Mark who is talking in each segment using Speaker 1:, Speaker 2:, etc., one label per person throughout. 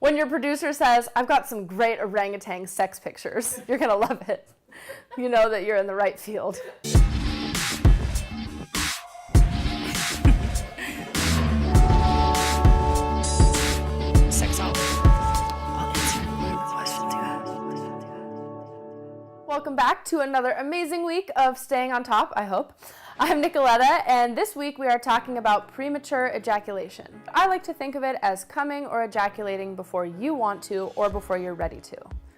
Speaker 1: When your producer says, I've got some great orangutan sex pictures, you're gonna love it. You know that you're in the right field. Welcome back to another amazing week of Staying on Top, I hope. I'm Nicoletta, and this week we are talking about premature ejaculation. I like to think of it as coming or ejaculating before you want to or before you're ready to.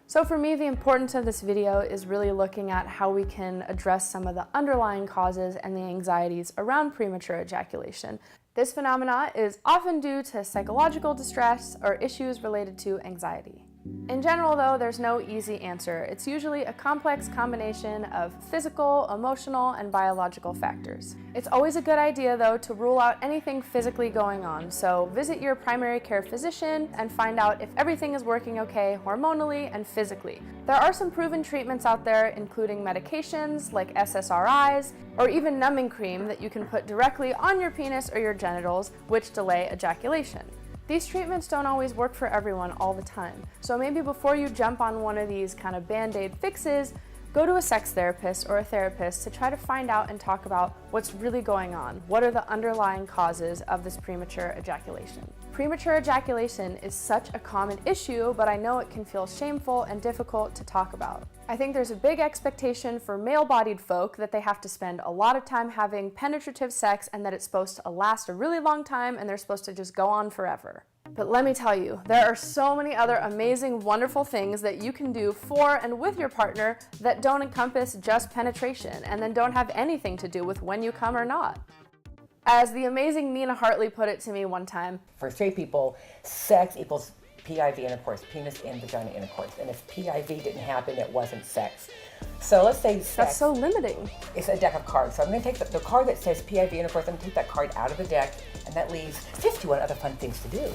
Speaker 1: So for me, the importance of this video is really looking at how we can address some of the underlying causes and the anxieties around premature ejaculation. This phenomena is often due to psychological distress or issues related to anxiety. In general, though, there's no easy answer. It's usually a complex combination of physical, emotional, and biological factors. It's always a good idea, though, to rule out anything physically going on. So visit your primary care physician and find out if everything is working okay hormonally and physically. There are some proven treatments out there, including medications like SSRIs, or even numbing cream that you can put directly on your penis or your genitals, which delay ejaculation. These treatments don't always work for everyone all the time, so maybe before you jump on one of these kind of band-aid fixes, go to a sex therapist or a therapist to try to find out and talk about what's really going on. What are the underlying causes of this premature ejaculation? Premature ejaculation is such a common issue, but I know it can feel shameful and difficult to talk about. I think there's a big expectation for male-bodied folk that they have to spend a lot of time having penetrative sex and that it's supposed to last a really long time and they're supposed to just go on forever. But let me tell you, there are so many other amazing, wonderful things that you can do for and with your partner that don't encompass just penetration and then don't have anything to do with when you come or not. As the amazing Nina Hartley put it to me one time,
Speaker 2: for straight people, sex equals PIV intercourse, penis and vagina intercourse. And if PIV didn't happen, it wasn't sex. So let's say sex.
Speaker 1: That's so limiting.
Speaker 2: It's a deck of cards. So I'm going to take the card that says PIV intercourse, I'm going to take that card out of the deck, and that leaves 51 other fun things to do.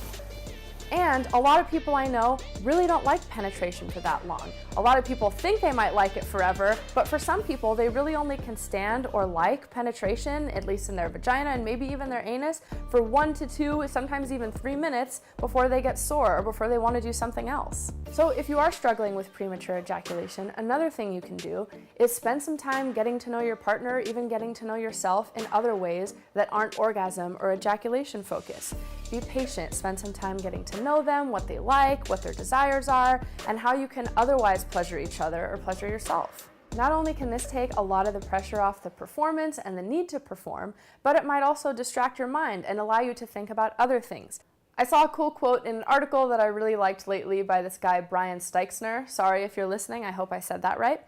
Speaker 1: And a lot of people I know really don't like penetration for that long. A lot of people think they might like it forever, but for some people, they really only can stand or like penetration, at least in their vagina and maybe even their anus, for 1 to 2, sometimes even 3 minutes before they get sore or before they want to do something else. So if you are struggling with premature ejaculation, another thing you can do is spend some time getting to know your partner, even getting to know yourself in other ways that aren't orgasm or ejaculation focused. Be patient, spend some time getting to know them, what they like, what their desires are, and how you can otherwise pleasure each other or pleasure yourself. Not only can this take a lot of the pressure off the performance and the need to perform, but it might also distract your mind and allow you to think about other things. I saw a cool quote in an article that I really liked lately by this guy, Brian Steixner. Sorry if you're listening, I hope I said that right.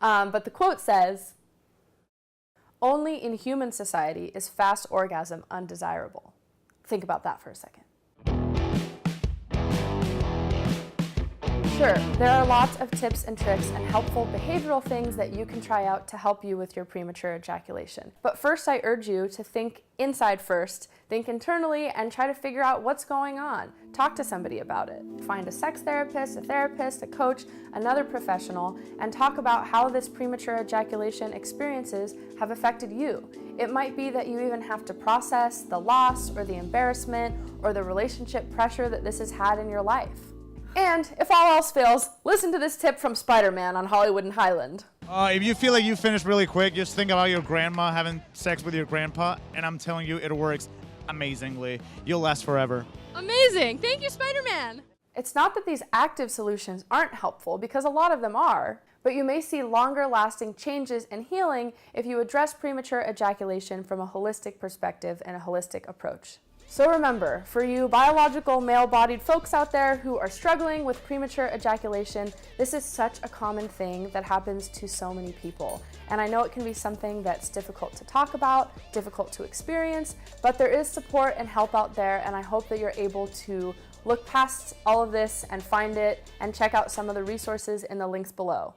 Speaker 1: But the quote says, "Only in human society is fast orgasm undesirable." Think about that for a second. Sure, there are lots of tips and tricks and helpful behavioral things that you can try out to help you with your premature ejaculation. But first, I urge you to think inside first, think internally, and try to figure out what's going on. Talk to somebody about it. Find a sex therapist, a coach, another professional, and talk about how this premature ejaculation experiences have affected you. It might be that you even have to process the loss or the embarrassment or the relationship pressure that this has had in your life. And if all else fails, listen to this tip from SpiderMan on Hollywood and Highland.
Speaker 3: If you feel like you finished really quick, just think about your grandma having sex with your grandpa, and I'm telling you, it works amazingly. You'll last forever.
Speaker 4: Amazing. Thank you, SpiderMan.
Speaker 1: It's not that these active solutions aren't helpful, because a lot of them are, but you may see longer lasting changes and healing if you address premature ejaculation from a holistic perspective and a holistic approach. So remember, for you biological male-bodied folks out there who are struggling with premature ejaculation, this is such a common thing that happens to so many people. And I know it can be something that's difficult to talk about, difficult to experience, but there is support and help out there, and I hope that you're able to look past all of this and find it and check out some of the resources in the links below.